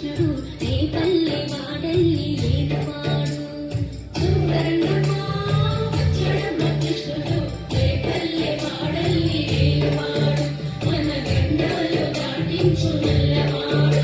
కృష్ణుడు ఏ పల్లె వాడల్లి ఏలువాడు చూడరండమ్మా వచ్చాడమ్మ కృష్ణుడు ఏ పల్లె వాడల్లి ఏలువాడు మన గండాలు దాటించు నల్లవాడు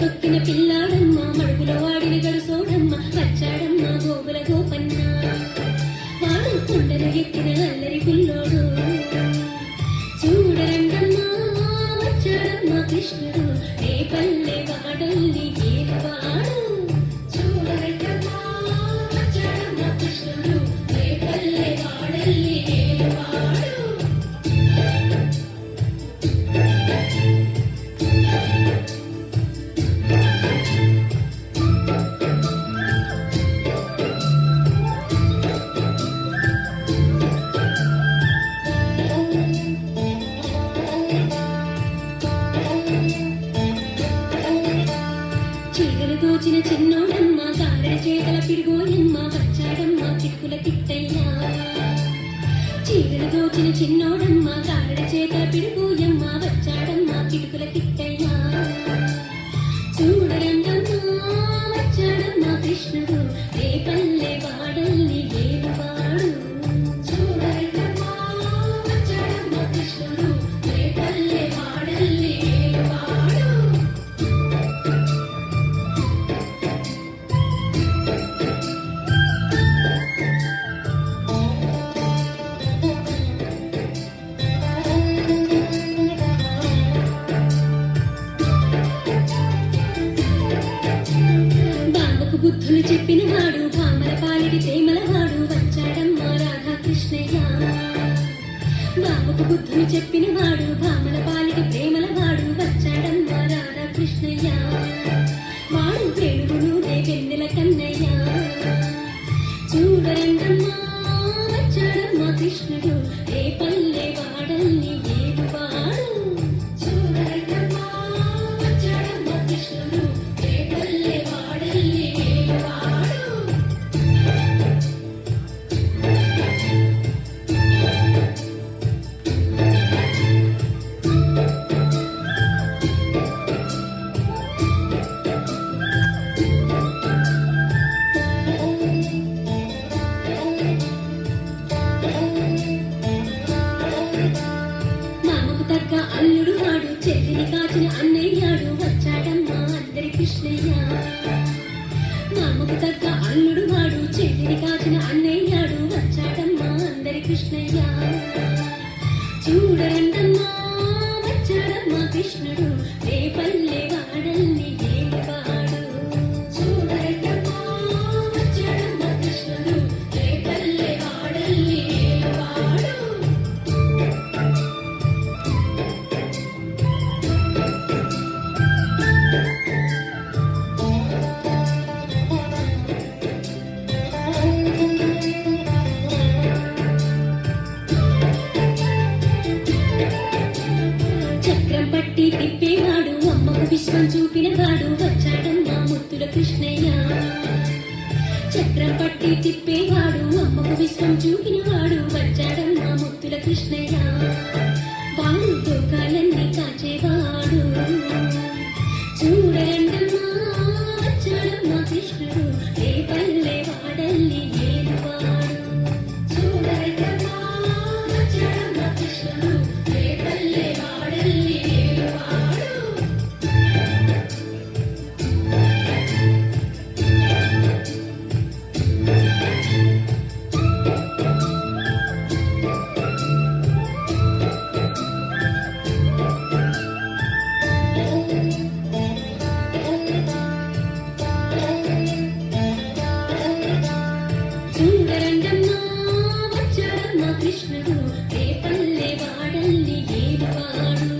తొక్కిన పిల్లాడమ్మ మడుగుల వాడిని గడుసోడమ్మ వచ్చాడమ్మ గోగుల గోపన్న వాడు కొండలు ఎక్కిన అల్లరి పిల్లోడు చూడరండమ్మా వచ్చాడమ్మ కృష్ణుడు ఏ పల్లె వాడల్లి ఏలువాడు చూడరండమ్మా వచ్చాడమ్మ కృష్ణుడు ఏ పల్లె వాడల్లి ఏలువాడు చీరలు దోచిన చిన్నోడమ్మ గారెల చేతల పిడిగోయమ్మ వచ్చాడమ్మ కిటుకుల కిట్టయ్యా చీరలు దోచిన చిన్నోడమ్మ గారెల చేతల పిడిగోయమ్మ వచ్చాడమ్మ కిటుకుల కిట్టయ్యా చూడరండమ్మా వచ్చాడమ్మ కృష్ణుడు ఏ పల్లె వాడల్లి ఏలువాడు చూడరండమ్మా వచ్చాడమ్మ కృష్ణుడు ఏ పల్లె వాడల్లి ఏలువాడు బుద్ధులు చెప్పిన వాడు భామల పాలిటి ప్రేమల వాడు వచ్చాడమ్మ రాధాకృష్ణయ్య బాబుకు బుద్ధులు చెప్పిన వాడు భామల పాలిటి ప్రేమల వాడు వచ్చాడమ్మ రాధాకృష్ణయ్య వాడు ప్రేముడు వెన్నెల కన్నయ్య చూడరండమ్మా వచ్చాడమ్మ కృష్ణుడు ఏ పల్లె వాడల్ని ఏలువాడు చూడరండమ్మా వచ్చాడమ్మ కృష్ణుడు ఏ పల్లె వాడల్ని అల్లుడు వాడు చెల్లిని కాచిన అన్నయ్యాడు వచ్చాడమ్మ అందరి కృష్ణయ్య మామకు తగ్గ అల్లుడు వాడు చెల్లిని కాచిన అన్నయ్యాడు వచ్చాడమ్మ అందరి కృష్ణయ్య చూడరండమ్మా వచ్చాడమ్మ కృష్ణుడు ఏ పల్లె వాడల్ని ఏలువాడు చూడరండమ్మా వచ్చాడమ్మ కృష్ణుడు ఏ పల్లె వాడల్ని ఏలువాడు తిప్పేవాడు అమ్మకు విశ్వం చూపినవాడు వచ్చాడమ్మ ముత్తుల కృష్ణయ్య చక్రం పట్టి తిప్పేవాడు అమ్మకు విశ్వం చూపినవాడు వచ్చాడమ్మ ముత్తుల కృష్ణయ్య వాడు లోకాలన్నీ కాచేవాడు చూడరండమ్మ రేపల్లె వాడల్లి ఏడువాడు